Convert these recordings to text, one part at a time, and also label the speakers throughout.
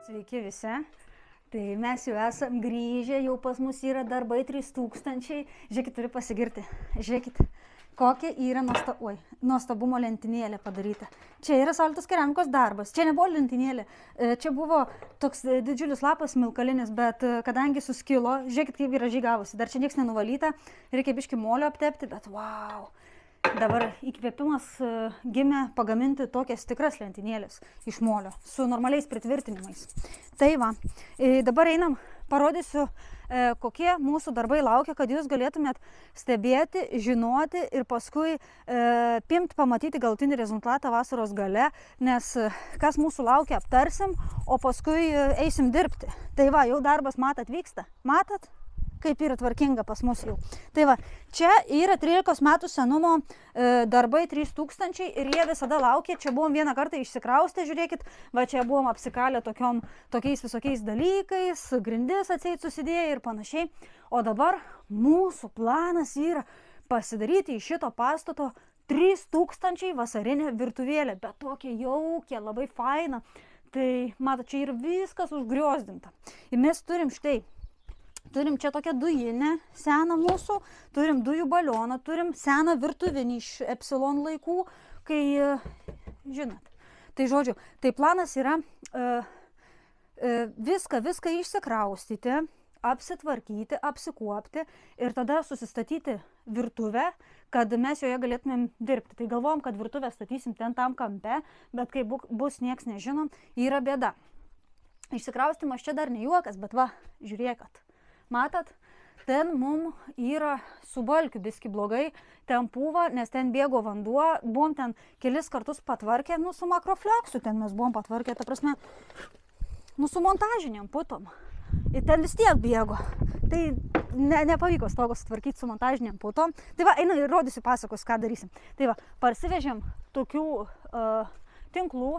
Speaker 1: Sveiki visi. Tai mes jau esam grįžę, jau pas mus yra darbai 3000. Žiūrėkit, turiu pasigirti. Žiūrėkit, kokia yra nuostabumo lentynėlė padaryta. Čia yra Saulės keramikos darbas. Čia nebuvo lentynėlė. Čia buvo toks didžiulis lapas milkalinis, bet kadangi suskilo, žiūrėkit, kaip gražiai gavosi. Dar čia nieks nenuvalyta. Reikia biškį molio aptepti, bet wow. Dabar įkvėpimas gimė pagaminti tokias tikras lentynėlės iš molio su normaliais pritvirtinimais. Tai va, dabar einam, parodysiu, kokie mūsų darbai laukia, kad jūs galėtumėt stebėti, žinoti ir paskui pamatyti galutinį rezultatą vasaros gale, nes kas mūsų laukia aptarsim, o paskui eisim dirbti. Tai va, jau darbas matot vyksta. Matot? Kaip yra tvarkinga pas mus jau. Tai va, čia yra 13 metų senumo darbai 3000 ir jie visada laukia. Čia buvom vieną kartą išsikraustę, žiūrėkit, va čia buvom apsikalę tokiais visokiais dalykais, grindis atseit susidėję ir panašiai. O dabar mūsų planas yra pasidaryti iš šito pastato 3000 vasarinę virtuvėlę, bet tokia jaukia, labai faina. Tai matot, čia yra viskas užgriozdinta. Ir mes turim štai. Turim čia tokią dujinę seną mūsų, turim dujų balioną, turim seną virtuvinį iš Epsilon laikų, kai, žinot. Tai žodžiu, tai planas yra viską išsikraustyti, apsitvarkyti, apsikuopti ir tada susistatyti virtuvę, kad mes joje galėtumėm dirbti. Tai galvojom, kad virtuvę statysim ten tam kampe, bet kai bus nieks nežinom, yra bėda. Išsikraustimas čia dar ne juokas, bet va, žiūrėkat. Matot, ten mum yra su balkiu biski blogai, ten pūva, nes ten bėgo vanduo, buvom ten kelis kartus patvarkę, su makrofleksu ten mes buvom patvarkę, ta prasme, su montažiniam putom. Ir ten vis tiek bėgo. Tai nepavyko stogo sutvarkyti su montažiniam putom. Tai va, eina ir rodysiu pasakos, ką darysim. Tai va, parsivežėm tokių tinklų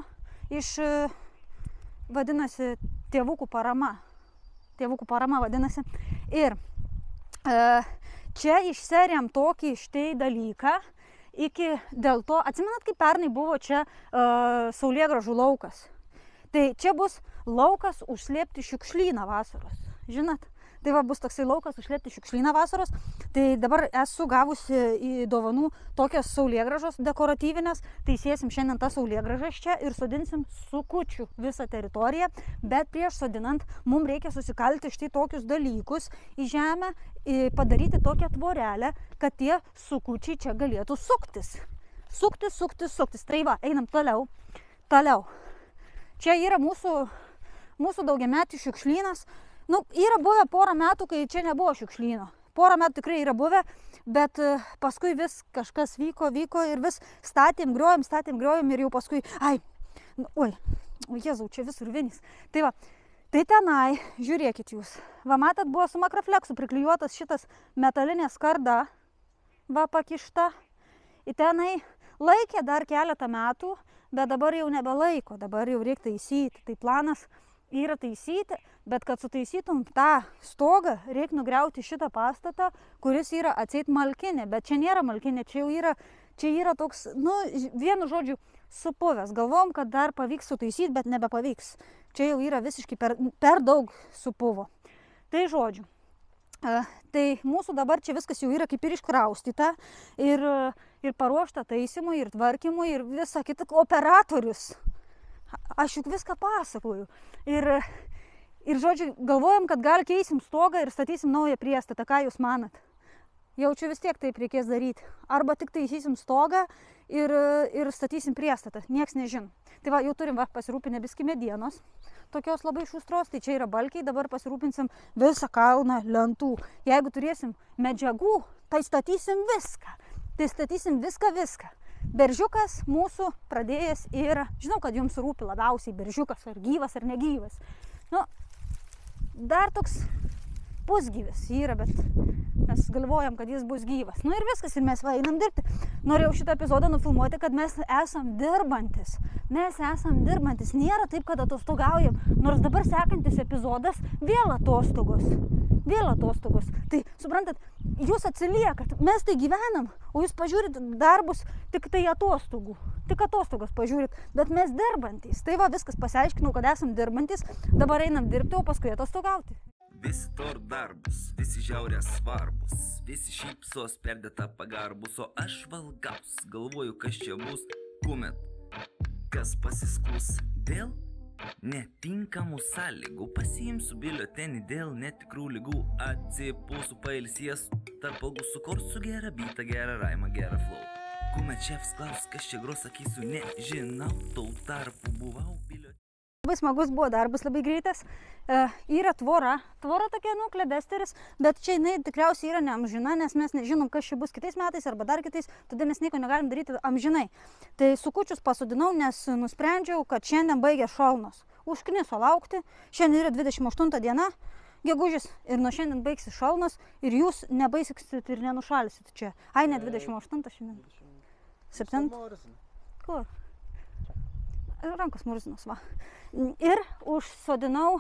Speaker 1: iš, vadinasi, tėvukų parama. Tėvukų parama vadinasi. Ir čia išserėm tokį štai dalyką iki dėl to, atsimenat, kaip pernai buvo čia saulėgrąžų laukas. Tai čia bus laukas užslėpti šiukšlyną vasaros. Žinot? Tai va, bus toksai laukas užslėpti šiukšlyną vasaros. Tai dabar esu gavusi į dovanų tokias saulėgrąžos dekoratyvinės. Tai sėsim šiandien tas saulėgrąžas čia ir sodinsim su kučiu visą teritoriją. Bet prieš sodinant mums reikia susikalti štai tokius dalykus į žemę, padaryti tokią tvorelę, kad tie sukučiai čia galėtų suktis. Suktis. Tai va, einam toliau. Čia yra mūsų daugiametis šiukšlynas. Yra buvę porą metų, kai čia nebuvo šiukšlyno. Porą metų tikrai yra buvę, bet paskui vis kažkas vyko ir vis statėm, griojom ir jau paskui, Jėzau, čia visur vienis. Tai va, tai tenai, žiūrėkit jūs, va matot, buvo su makrofleksu priklijuotas šitas metalinė skarda, va pakišta. Į tenai laikė dar keletą metų, bet dabar jau nebelaiko, dabar jau reikia taisyti. Tai planas yra taisyti, bet kad sutaisytum tą stogą, reikia nugriauti šitą pastatą, kuris yra atseit malkinė, bet čia nėra malkinė, čia yra toks, vienu žodžiu, supuvęs. Galvom, kad dar pavyks sutaisyti, bet nebepavyks. Čia jau yra visiškai per daug supuvo. Tai žodžiu, tai mūsų dabar čia viskas jau yra kaip ir iškraustyta ir paruošta taisymui ir tvarkymui ir visa kita. Operatorius. Aš juk viską pasakoju. Ir žodžiu, galvojam, kad gal keisim stogą ir statysim naują priestatą. Ką jūs manat? Jaučiu vis tiek taip reikės daryti. Arba tik taisysim stogą ir statysim priestatą. Nieks nežino. Tai va, jau turim pasirūpinę biskį medienos. Tokios labai šustros. Tai čia yra balkiai. Dabar pasirūpinsim visą kalną lentų. Jeigu turėsim medžiagų, tai statysim viską. Beržiukas mūsų pradėjęs yra, žinau, kad jums rūpi labiausiai beržiukas, ar gyvas, ar negyvas. Dar toks pusgyvis yra, bet mes galvojam, kad jis bus gyvas. Ir viskas, ir mes einam dirbti. Norėjau šitą epizodą nufilmuoti, kad mes esam dirbantis. Nėra taip, kad atostogaujam. Nors dabar sekantis epizodas vėl atostogos. vėl atostogos. Tai, suprantat, jūs atsiliekat, mes tai gyvenam, o jūs pažiūrit darbus tik tai atostogų. Tik atostogas pažiūrit, bet mes dirbantys. Tai va, viskas pasiaiškinau, kad esam dirbantys, dabar einam dirbti, o paskui atostogauti.
Speaker 2: Visi tor darbus, visi žiaurės svarbus, visi šypsos perdėta pagarbus, o aš valgaus, galvoju, kas čia bus, kuomet kas pasiskus dėl netinkamų sąlygų, pasiimsiu biuletenį dėl netikrų lygų, atsipūsiu pailsies, tarp algų sukursiu gerą bitą, gerą raimą, gerą flow. Kuomet šefs klaus, kas čia gros, sakysiu, nežinau, tau tarpu buvau biuletenį.
Speaker 1: Labai smagus buvo darbas, labai greitas. Yra tvora tokia, klebesteris, bet čia jinai tikriausiai yra neamžina, nes mes nežinom, kas čia bus kitais metais arba dar kitais, todėl mes nieko negalim daryti amžinai. Tai sukučius pasodinau, nes nusprendžiau, kad šiandien baigė šalnos. Užkniso laukti, šiandien yra 28 diena, gegužės, ir nuo šiandien baigsi šalnos ir jūs nebaisiksit ir nenušalsit čia. Ai, ne 28 šiandien. 7? Kur? Rankos murzinos, va. Ir užsodinau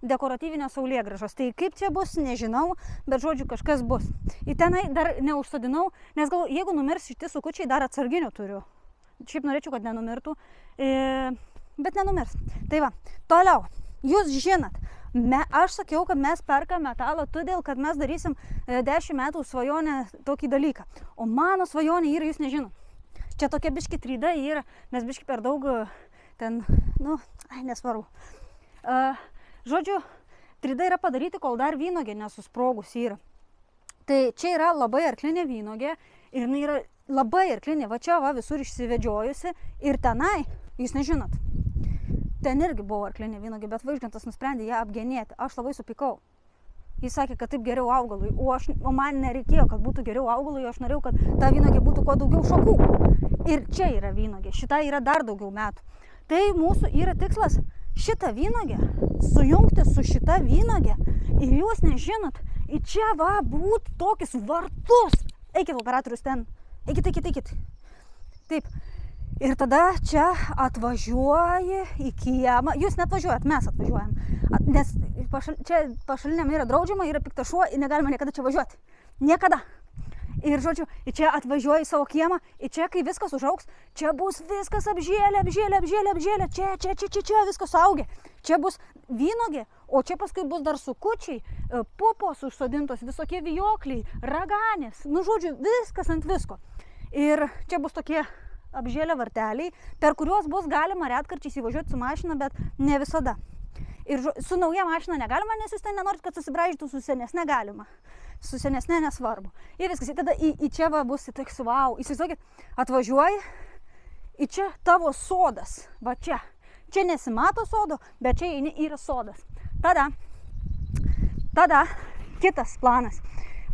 Speaker 1: dekoratyvinės saulėgrąžos. Tai kaip čia bus, nežinau, bet žodžiu kažkas bus. Į tenai dar neužsodinau, nes gal jeigu numirs šitie sukučiai, dar atsarginių turiu. Šiaip norėčiau, kad nenumirtų, bet nenumirs. Tai va, toliau, jūs žinot, aš sakiau, kad mes perkam metalą todėl, kad mes darysim 10 metų svajonę tokį dalyką. O mano svajonė yra, jūs nežinot. Čia tokia biški 3D yra, nes biški per daug ten, nesvaru. Žodžiu, 3D yra padaryti, kol dar vynogė nesusprogus yra. Tai čia yra labai arklinė vynogė ir jinai yra labai arklinė, va čia va visur išsivedžiojusi ir tenai, jūs nežinot, ten irgi buvo arklinė vynogė, bet Vaižgantas nusprendė ją apgenėti. Aš labai supykau. Jis sakė, kad taip geriau augalui, o man nereikėjo, kad būtų geriau augalui, aš norėjau, kad ta vynogė būtų kuo daugiau šakų. Ir čia yra vynogė, šita yra dar daugiau metų. Tai mūsų yra tikslas šitą vynogę sujungti su šita vynogė ir jūs nežinot, į čia va būtų tokius vartus. Eikit operatorius ten, eikit. Taip. Ir tada čia atvažiuoji į kiemą, jūs neatvažiuojat, mes atvažiuojam, nes čia pašaliniam yra draudžiama, yra piktas šuo ir negalima niekada čia važiuoti. Niekada. Ir žodžiu, čia atvažiuoji į savo kiemą, ir čia, kai viskas užaugs, čia bus viskas apžėlė, čia viskas suaugę. Čia bus vynogė, o čia paskui bus dar sukučiai, pupos užsodintos, visokie vijokliai, raganės, žodžiu, viskas ant visko. Ir čia bus tokie apžėlę varteliai, per kuriuos bus galima retkarčiais įvažiuoti su mašina, bet ne visada. Ir su nauja mašina negalima, nes jūs ten nenorit, kad susibraižytų, su senesne galima. Su senesne nesvarbu. Ir viskas, tada į čia va bus toks, wow, įsivaizduokit, atvažiuoji, į čia tavo sodas, va čia. Čia nesimato sodo, bet čia yra sodas. Tada kitas planas.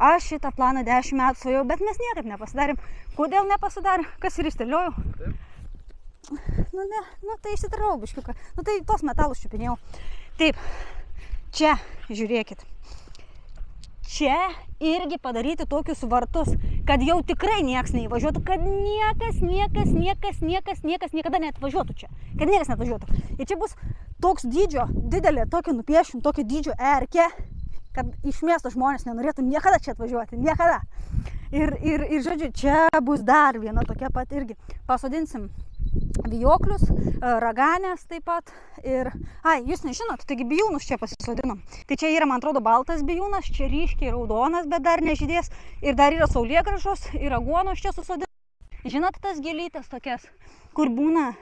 Speaker 1: Aš šitą planą 10 metų svajau, bet mes niekaip nepasidarėm. Kodėl nepasidarėm? Kas ir išsteliojau? Tai išsitarau biškiuką. Tai tos metalus čiupinėjau. Taip, čia, žiūrėkit. Čia irgi padaryti tokius vartus, kad jau tikrai nieks neįvažiuotų, kad niekas niekada neatvažiuotų čia. Kad niekas neatvažiuotų. Ir čia bus toks didelė, tokio nupiešim, tokio dydžio erkė, kad iš miesto žmonės nenorėtų niekada čia atvažiuoti, niekada. Ir žodžiu, čia bus dar viena tokia pat irgi. Pasodinsim vijoklius, raganės taip pat. Ir, jūs nežinot, taigi bijūnus čia pasisodinom. Tai čia yra, man atrodo, baltas bijūnas, čia ryškiai raudonas, bet dar nežydės. Ir dar yra saulėgrąžos ir aguonos čia susodinamos. Žinot tas gėlytės tokias, kur būna,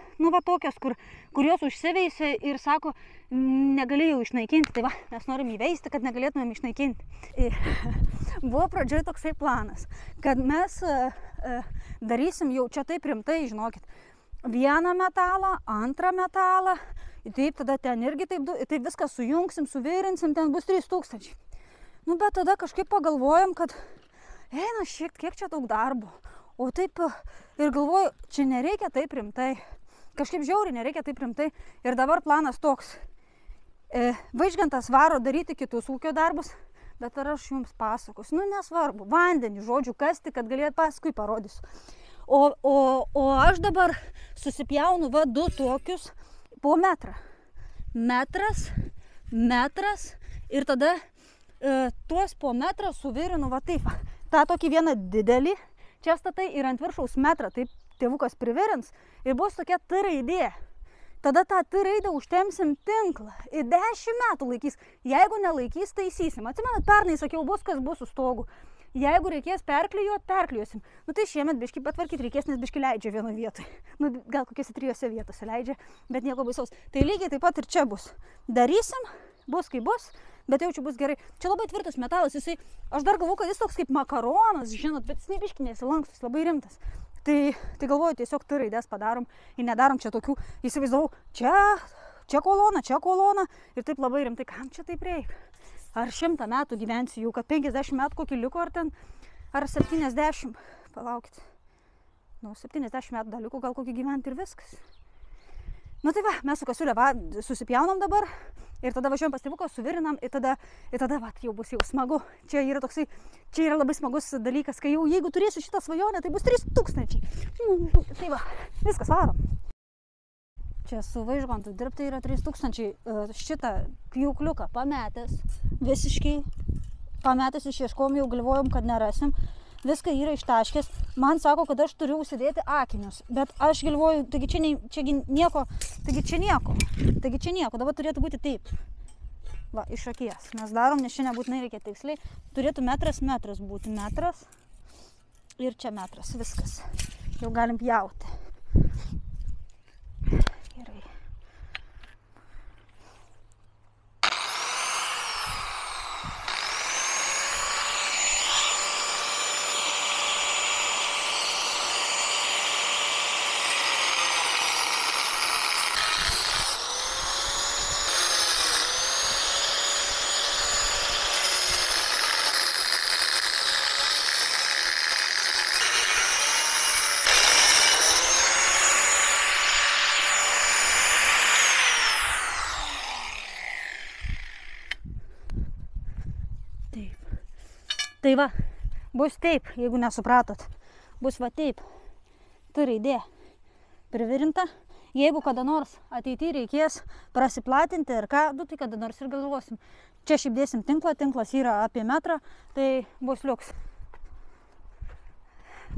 Speaker 1: tokios, kur jos užsiveisia ir sako, negalėjau išnaikinti. Tai va, mes norim įveisti, kad negalėtumėm išnaikinti. Buvo pradžioj toksai planas, kad mes darysim jau čia taip rimtai, žinokit, vieną metalą, antrą metalą, taip tada ten irgi taip viską sujungsim, suvėrinsim, ten bus 3000. Bet tada kažkaip pagalvojom, kad kiek čia daug darbo. O taip ir galvoju, čia nereikia taip rimtai. Kažkaip žiauriai nereikia taip rimtai. Ir dabar planas toks. Vaižgantas varo daryti kitus ūkio darbus, bet ar aš jums pasakosiu? Nesvarbu. Vandenį, žodžiu, kasti, kad galėt paskui parodysiu. O aš dabar susipjaunu du tokius po metrą. Metras ir tada tuos po metrą suvirinu va taip. Ta tokį vieną didelį čia statai ir ant viršaus metrą, taip tėvukas privirins ir bus tokia T raidė. Tada tą T raidę užtemsim tinklą ir 10 metų laikys. Jeigu nelaikys, taisysim. Atsimenat, pernai sakiau, bus kas bus su stogu. Jeigu reikės perklijuosim. Nu tai šiemet biškį patvarkyti reikės, nes biškį leidžia vienoje vietoje. Nu gal kokiose 3 vietose leidžia, bet nieko baisaus. Tai lygiai taip pat ir čia bus. Darysim, bus kaip bus, bet jau čia bus gerai. Čia labai tvirtas metalas, jisai, aš dar galvoju, kad jis toks kaip makaronas, žinot, bet jis biškį nesilankstus, labai rimtas. Tai galvoju, tiesiog T raides padarom ir nedarom čia tokių, įsivaizdavau, čia kolona ir taip labai rimtai, kam čia taip reikia? Ar 100 metų gyvensiu jau, kad 50 metų kokį liko, ar 70, palaukit. Nu, 70 metų dar liko, gal kokį gyventi ir viskas. Nu tai va, mes su Kasiulė susipjaunam dabar ir tada važiuojam pas tėvuką, suvirinam ir tada va, jau bus jau smagu. Čia yra labai smagus dalykas, kai jau jeigu turėsiu šitą svajonę, tai bus 3000. Tai va, viskas varom. Čia su Vaižgantu dirbti yra 3000. Šitą pjūkliuką pametęs, visiškai pametęs, išieškom, jau galvojom, kad nerasim. Viską yra ištaškęs. Man sako, kad aš turiu užsidėti akinius, bet aš galvoju, taigi čia nieko. Dabar turėtų būti taip. Va, iš akies. Mes darom, nes čia nebūtinai reikia tiksliai. Turėtų metras būti metras. Ir čia metras. Viskas. Jau galim pjauti. Gerai. Tai va, bus taip, jeigu nesupratot. Bus va taip. T raidė privirinta. Jeigu kada nors ateityje reikės prasiplatinti ir ką, tai kada nors ir galvosim. Čia šiaip dėsim tinklą, tinklas yra apie metrą, tai bus liuks.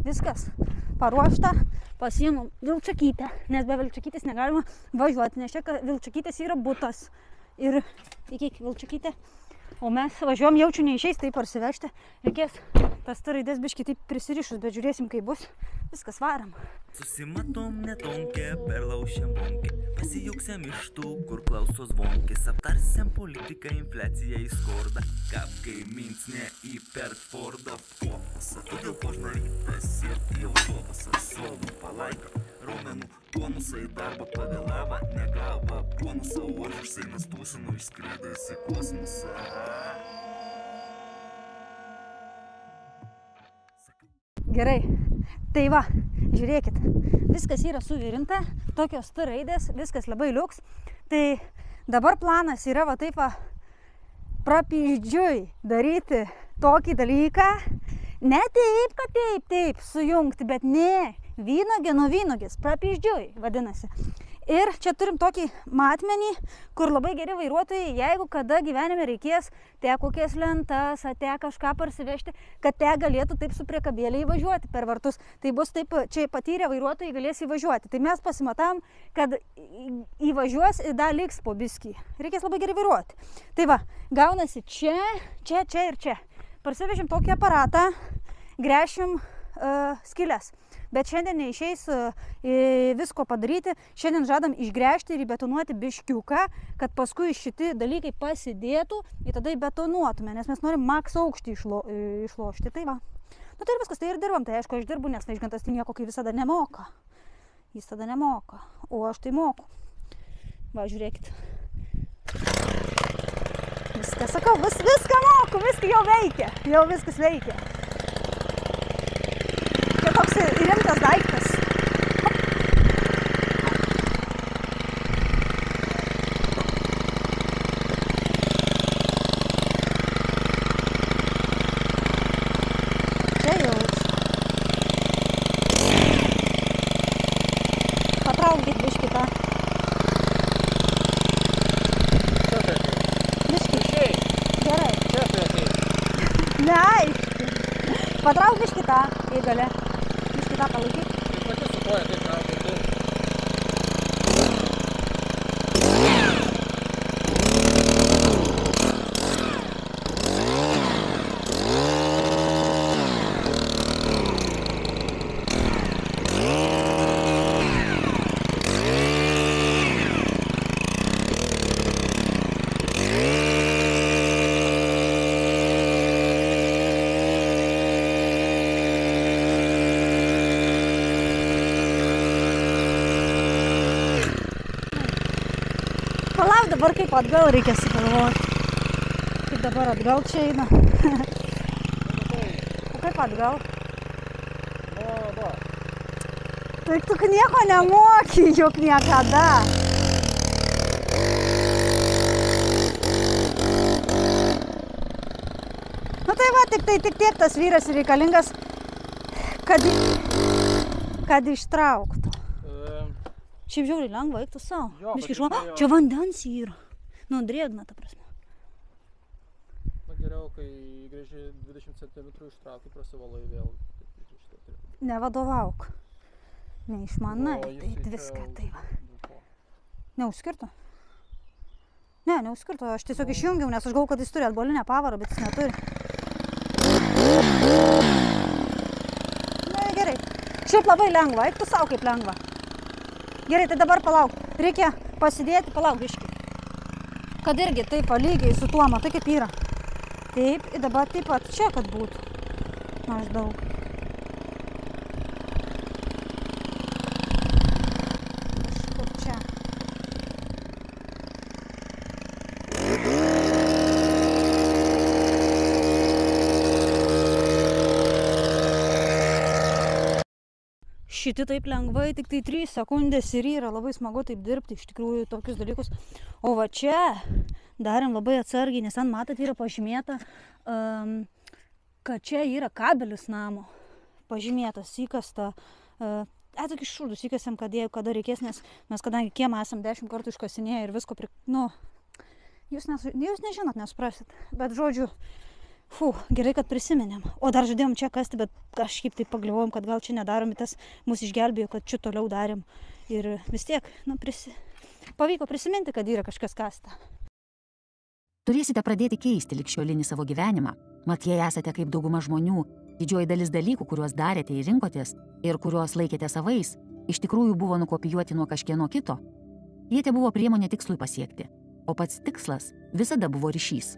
Speaker 1: Viskas paruošta, pasiėmom Vilčakytę, nes be Vilčakytės negalima važiuoti, nes čia Vilčakytės yra butas. Ir iki Vilčakytė. O mes važiuom, jaučiu neišeis taip parsivežti. Reikės tas T raidės biškį taip prisirišus, bet žiūrėsim, kaip bus. Viskas varam.
Speaker 2: Susimatom netonkę, perlaušiam bonkę. Pasijuksiam iš tų, kur klausos vonkės. Aptarsiam politiką, infliaciją į skordą. Kapkai mins ne į Pertfordą popasą. Todėl kožna rytas ir į autobusą. Sodų palaiko, raumenų tonusai darbą pavėlavo, negavo bonusą, o aš užseinas tūsinu išskridęs į kosmosą.
Speaker 1: Gerai, tai va, žiūrėkit, viskas yra suvirinta, tokios T raidės, viskas labai liuks. Tai dabar planas yra va taip va prapyždžiui daryti tokį dalyką. Ne taip, kad taip sujungti, bet ne, vynogė nuo vynogės, prapyždžiui vadinasi. Ir čia turim tokį matmenį, kur labai geri vairuotojai, jeigu kada gyvenime reikės te kokias lentas, te kažką parsivežti, kad te galėtų taip su priekabėlė įvažiuoti per vartus. Tai bus taip, čia patyrę vairuotojai galės įvažiuoti. Tai mes pasimatam, kad įvažiuos ir dar liks po biskį. Reikės labai gerai vairuoti. Tai va, gaunasi čia ir čia. Parsivežim tokį aparatą, gręšim skylės. Bet šiandien neišeis visko padaryti. Šiandien žadam išgręžti ir įbetonuoti biškiuką, kad paskui šiti dalykai pasidėtų ir tada įbetonuotume, nes mes norim maks aukštį išlošti. Tai va. Nu tai ir viskas, tai ir dirbam. Tai aišku, aš dirbu, nes Vaižgantas tai nieko kaip visada nemoka. Jis tada nemoka, o aš tai moku. Va, žiūrėkit. Viską sakau, viską moku, viską jau veikia. Jau viskas veikia. Čia toks rimtas daiktas. Čia jau. Patraukit biškį tą. Biškį. Gerai. Neaiškiai. Patrauk biškį tą, jei gali. Biškį tą palaikyk.
Speaker 3: Kaip pati su koja, taip traukia.
Speaker 1: Palauk, dabar kaip atgal reikia sugalvoti. Kaip dabar atgal čia eina. O kaip atgal?
Speaker 3: Va.
Speaker 1: Tai tu nieko nemoki, juk niekada. Nu tai va, tik tiek tas vyras reikalingas, kad ištrauktų. Šiaip žiauriai lengva, eik tu savo. Biškį šuo, čia vandens yra. Nu, drėgna, ta prasme.
Speaker 3: Na geriau, kai grįži 20 cm ištrauki, prasivalai vėl.
Speaker 1: Nevadovauk. Neišmanai, tai viską, tai va. Neužskirto? Ne, neužskirto. Aš tiesiog išjungiau, nes aš galvoju, kad jis turi atbuolinę pavarą, bet jis neturi. Na, gerai. Šiaip labai lengva, eik tu savo kaip lengva. Gerai, tai dabar palauk. Reikia pasidėti, palauk biškį. Kad irgi taip lygiai su tuo, matai kaip yra. Taip, ir dabar taip pat čia, kad būtų. Maždaug. Kažkur čia. Šiti taip lengvai, tik tai 3 sekundės ir yra labai smagu taip dirbti, iš tikrųjų tokius dalykus. O va čia darėm labai atsargiai, nes ant matot yra pažymėta, kad čia yra kabelis namo. Pažymėtas, įkasta. Tokį šūdus įkasėm, kada reikės, nes mes kadangi kiemą esam 10 kartų iškasinėję ir visko jūs nežinot, nesuprasit. Bet žodžiu, gerai, kad prisiminėm. O dar žadėjom čia kasti, bet kažkaip taip pagalvojom, kad gal čia nedarom, tas mus išgelbėjo, kad čia toliau darėm. Ir vis tiek, pavyko prisiminti, kad yra kažkas kasta.
Speaker 4: Turėsite pradėti keisti ligšiolinį savo gyvenimą. Mat, jei esate kaip dauguma žmonių, didžioji dalis dalykų, kuriuos darėte ir rinkotės, ir kuriuos laikėte savais, iš tikrųjų buvo nukopijuoti nuo kažkieno kito. Jie te buvo priemonė tikslui pasiekti, o pats tikslas visada buvo ryšys.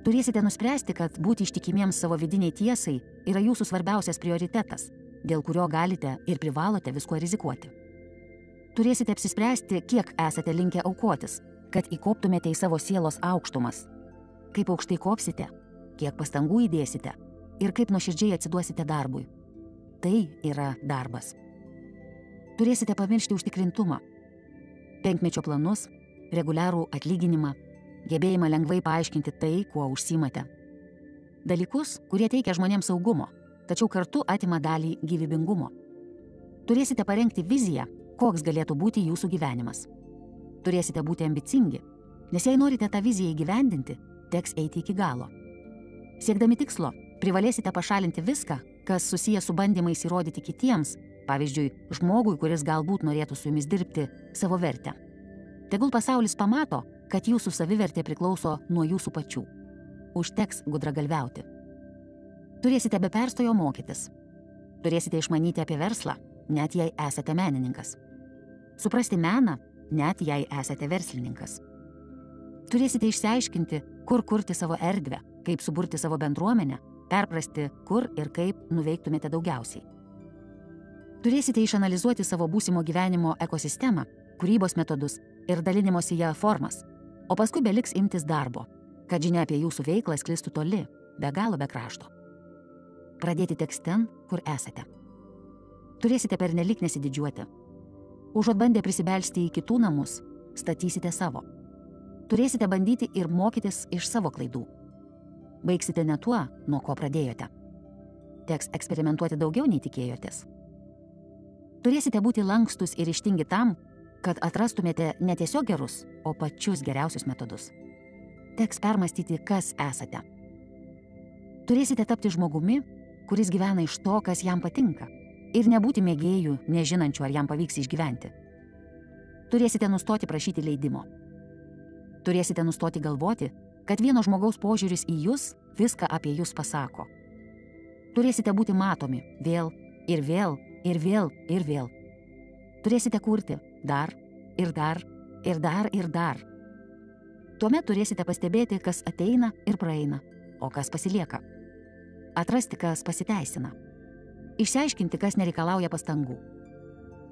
Speaker 4: Turėsite nuspręsti, kad būti ištikimiems savo vidiniai tiesai yra jūsų svarbiausias prioritetas, dėl kurio galite ir privalote viskuo rizikuoti. Turėsite apsispręsti, kiek esate linkę aukotis, kad įkoptumėte į savo sielos aukštumas. Kaip aukštai kopsite, kiek pastangų įdėsite ir kaip nuoširdžiai atsiduosite darbui. Tai yra darbas. Turėsite pamiršti užtikrintumą, 5-mečio planus, reguliarų atlyginimą, gebėjimą lengvai paaiškinti tai, kuo užsiimate. Dalykus, kurie teikia žmonėms saugumo, tačiau kartu atima dalį gyvybingumo. Turėsite parengti viziją, koks galėtų būti jūsų gyvenimas. Turėsite būti ambicingi, nes jei norite tą viziją įgyvendinti, teks eiti iki galo. Siekdami tikslo, privalėsite pašalinti viską, kas susiję su bandymais įrodyti kitiems, pavyzdžiui, žmogui, kuris galbūt norėtų su jumis dirbti, savo vertę. Tegul pasaulis pamato, kad jūsų savivertė priklauso nuo jūsų pačių. Užteks gudragalviauti. Turėsite be perstojo mokytis. Turėsite išmanyti apie verslą, net jei esate menininkas. Suprasti meną, net jei esate verslininkas. Turėsite išsiaiškinti, kur kurti savo erdvę, kaip suburti savo bendruomenę, perprasti, kur ir kaip nuveiktumėte daugiausiai. Turėsite išanalizuoti savo būsimo gyvenimo ekosistemą, kūrybos metodus ir dalinimosi ją formas, o paskui beliks imtis darbo, kad žinia apie jūsų veiklą sklistų toli, be galo be krašto. Pradėti teks ten, kur esate. Turėsite pernelyg nesididžiuoti. Užuot bandę prisibelsti į kitų namus, statysite savo. Turėsite bandyti ir mokytis iš savo klaidų. Baigsite ne tuo, nuo ko pradėjote. Teks eksperimentuoti daugiau nei tikėjotės. Turėsite būti lankstus ir ryžtingi tam, kad atrastumėte ne tiesiog gerus, o pačius geriausius metodus. Teks permastyti, kas esate. Turėsite tapti žmogumi, kuris gyvena iš to, kas jam patinka, ir nebūti mėgėjų, nežinančių, ar jam pavyks išgyventi. Turėsite nustoti prašyti leidimo. Turėsite nustoti galvoti, kad vieno žmogaus požiūris į jūs viską apie jūs pasako. Turėsite būti matomi vėl ir vėl ir vėl ir vėl. Turėsite kurti dar ir dar ir dar ir dar. Tuomet turėsite pastebėti, kas ateina ir praeina, o kas pasilieka. Atrasti, kas pasiteisina. Išsiaiškinti, kas nereikalauja pastangų.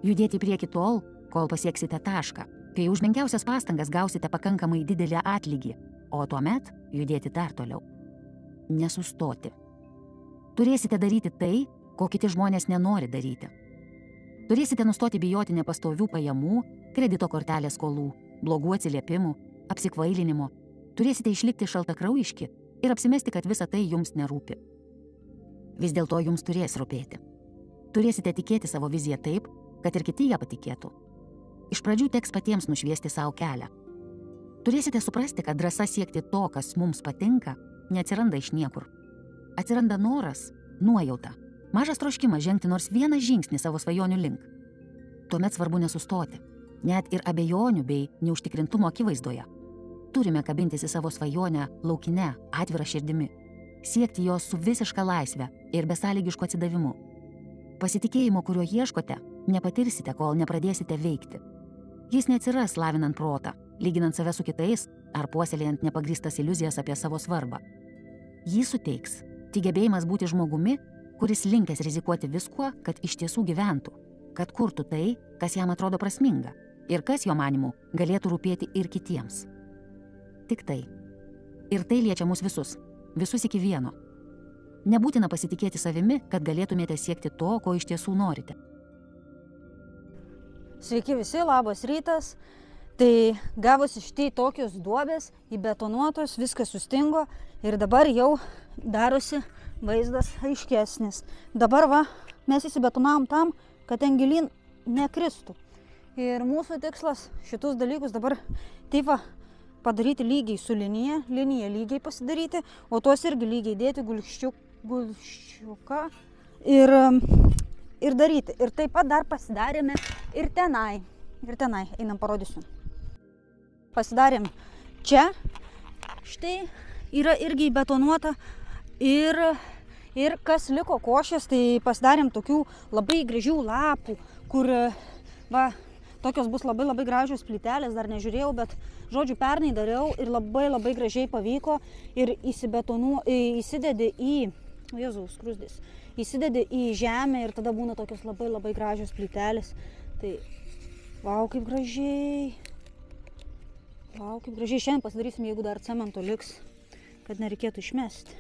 Speaker 4: Judėti į priekį tol, kol pasieksite tašką, kai už menkiausias pastangas gausite pakankamai didelį atlygį, o tuomet judėti dar toliau. Nesustoti. Turėsite daryti tai, ko kiti žmonės nenori daryti. Turėsite nustoti bijoti nepastovių pajamų, kredito kortelės skolų, blogų atsiliepimų, apsikvailinimo. Turėsite išlikti šaltakraujiški ir apsimesti, kad visa tai jums nerūpi. Vis dėlto jums turės rūpėti. Turėsite tikėti savo viziją taip, kad ir kiti ją patikėtų. Iš pradžių teks patiems nušviesti savo kelią. Turėsite suprasti, kad drąsa siekti to, kas mums patinka, neatsiranda iš niekur. Atsiranda noras, nuojauta, mažas troškimas žengti nors vieną žingsnį savo svajonių link. Tuomet svarbu nesustoti, net ir abejonių bei neužtikrintumo akivaizdoje. Turime kabintis į savo svajonę laukine, atvira širdimi, siekti jos su visiška laisve ir besąlygišku atsidavimu. Pasitikėjimo, kurio ieškote, nepatirsite, kol nepradėsite veikti. Jis neatsiras lavinant protą, lyginant save su kitais ar puoselėjant nepagrįstas iliuzijas apie savo svarbą. Jį suteiks tik gebėjimas būti žmogumi, kuris linkęs rizikuoti viskuo, kad iš tiesų gyventų, kad kurtų tai, kas jam atrodo prasminga ir kas jo manimu galėtų rūpėti ir kitiems. Tik tai. Ir tai liečia mus visus, visus iki vieno. Nebūtina pasitikėti savimi, kad galėtumėte siekti to, ko iš tiesų norite.
Speaker 1: Sveiki visi, labas rytas. Tai gavosi štai tokios duobės, įbetonuotos, viskas sustingo ir dabar jau darosi vaizdas aiškesnis. Dabar va, mes įsibetonavom tam, kad ten gilyn nekristų. Ir mūsų tikslas šitus dalykus dabar taip va padaryti lygiai su linija, liniją lygiai pasidaryti, o tuos irgi lygiai dėti gulščiuką ir daryti. Ir taip pat dar pasidarėme ir tenai, einam parodysiu. Pasidarėm čia, štai yra irgi įbetonuota ir kas liko košės, tai pasidarėm tokių labai gražių lapų, kur va, tokios bus labai gražios plytelės, dar nežiūrėjau, bet žodžiu pernai dariau ir labai gražiai pavyko ir įsidedi į žemę ir tada būna tokios labai gražios plytelės. Tai vau, kaip gražiai. Šiandien pasidarysim, jeigu dar cemento liks, kad nereikėtų išmesti.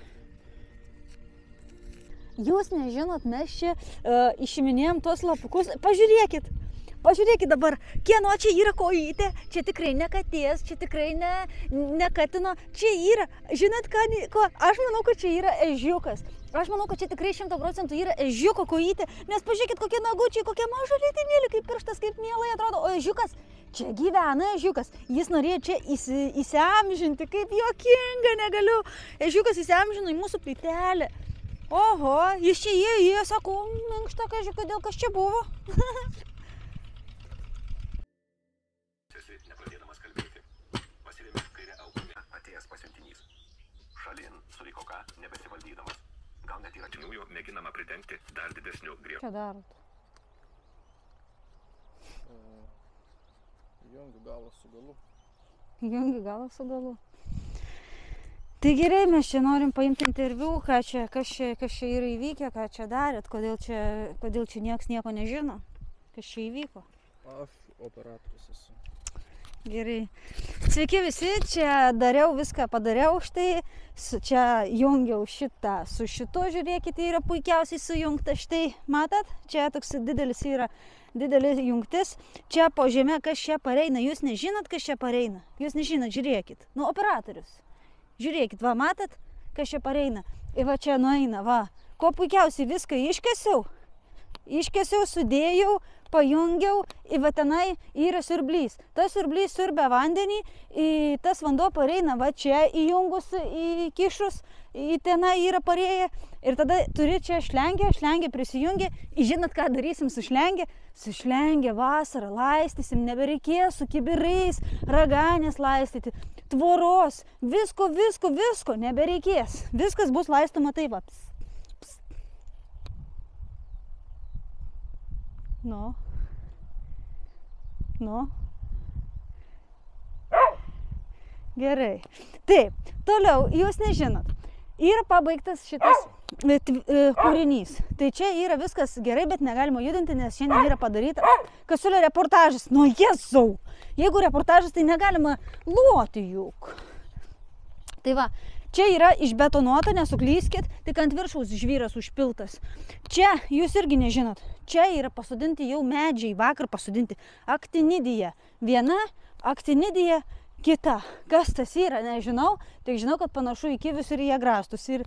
Speaker 1: Jūs nežinot, mes čia išiminėjom tuos lapukus. Pažiūrėkit dabar, kieno čia yra kojytė. Čia tikrai ne katės, čia tikrai ne katino. Čia yra, žinot ko? Aš manau, kad čia yra ežiukas. Aš manau, kad čia tikrai 100% yra ežiuko kojytė. Nes pažiūrėkit, kokie nagučiai, kokie mažo lėtinėlį, kaip pirštas, kaip mielai atrodo. O ežiukas, čia gyvena ežiukas. Jis norėjo čia įsiamžinti, kaip juokinga, negaliu. Ežiukas įsiamžino į mūsų plytelę. Oho, jis čia įėjo, sako, minkšta, kodėl kas čia buvo.
Speaker 5: Nepradėdamas kalbėti, pasirėmė kairę aukumę, atėjęs pasiuntinys. Šalin suriko ką, nebesivaldydamas. Gal net yra atiniųjų mėginama pridengti dar didesnių griežtų.
Speaker 1: Ką darot?
Speaker 3: Jungi galą su galu.
Speaker 1: Jungi galą su galu. Tai gerai, mes čia norim paimti interviu, kas čia yra įvykę, ką čia darėt, kodėl čia nieks nieko nežino, kas čia įvyko.
Speaker 3: Aš operatorius esu.
Speaker 1: Gerai. Sveiki visi, čia dariau viską, padariau štai, čia jungiau šitą su šitu, žiūrėkite, yra puikiausiai sujungta, štai, matot, čia toks didelė jungtis, čia po žemė, kas čia pareina, jūs nežinot, kas čia pareina, jūs nežinot, žiūrėkit, nu operatorius, žiūrėkit, va, matot, kas čia pareina, ir va čia nueina, va, ko puikiausiai viską iškasiau, sudėjau, pajungiau, va tenai yra siurblys. Tas siurblys siurbia vandenį, tas vanduo pareina va čia įjungus, įkišus, tenai yra parėję. Ir tada turi čia šlengė prisijungia. Žinot, ką darysim su šlengė? Su šlengė vasarą laistysim, nebereikės su kibirais, raganės laistyti, tvoros, visko nebereikės. Viskas bus laistoma taip va. Nu. Gerai. Taip, toliau, jūs nežinot. Yra pabaigtas šitas kūrinys. Tai čia yra viskas gerai, bet negalima judinti, nes šiandien yra padaryta kasiulio reportažas. Nu, Jėzau! Jeigu reportažas, tai negalima loti juk. Tai va, čia yra išbetonuota, nesuklyskit, tik ant viršaus žvyras užpiltas. Čia, jūs irgi nežinot, čia yra pasodinti jau medžiai, vakar pasodinti. Aktinidija. Viena, aktinidija kita. Kas tas yra, nežinau, tik žinau, kad panašu į kivius ir į agrastus. Ir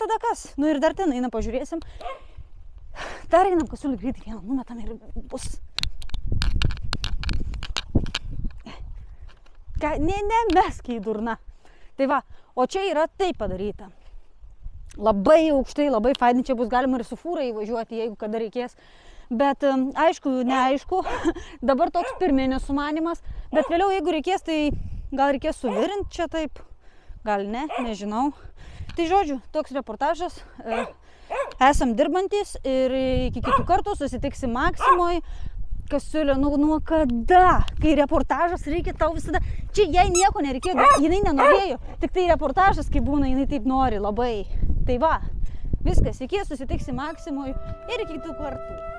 Speaker 1: tada kas? Nu ir dar ten einam, pažiūrėsim. Dar einam, kasiulį greitai vieną numetam ir bus. Nemesk į durną. Tai va, o čia yra taip padaryta. Labai aukštai, labai fainai, čia bus galima ir su fūra įvažiuoti, jeigu kada reikės. Bet aišku, neaišku, dabar toks pirminis sumanimas, bet vėliau jeigu reikės, tai gal reikės suvirinti čia taip, gal ne, nežinau. Tai žodžiu, toks reportažas, esam dirbantis ir iki kitų kartų susitiksim Maksimoj. Kasiulio, nuo kada, kai reportažas reikia tau visada, čia jai nieko nereikėjo, jinai nenorėjo, tik tai reportažas, kai būna, jinai taip nori labai. Tai va, viskas, iki susitiksim Maksimoj ir iki kitų kartų.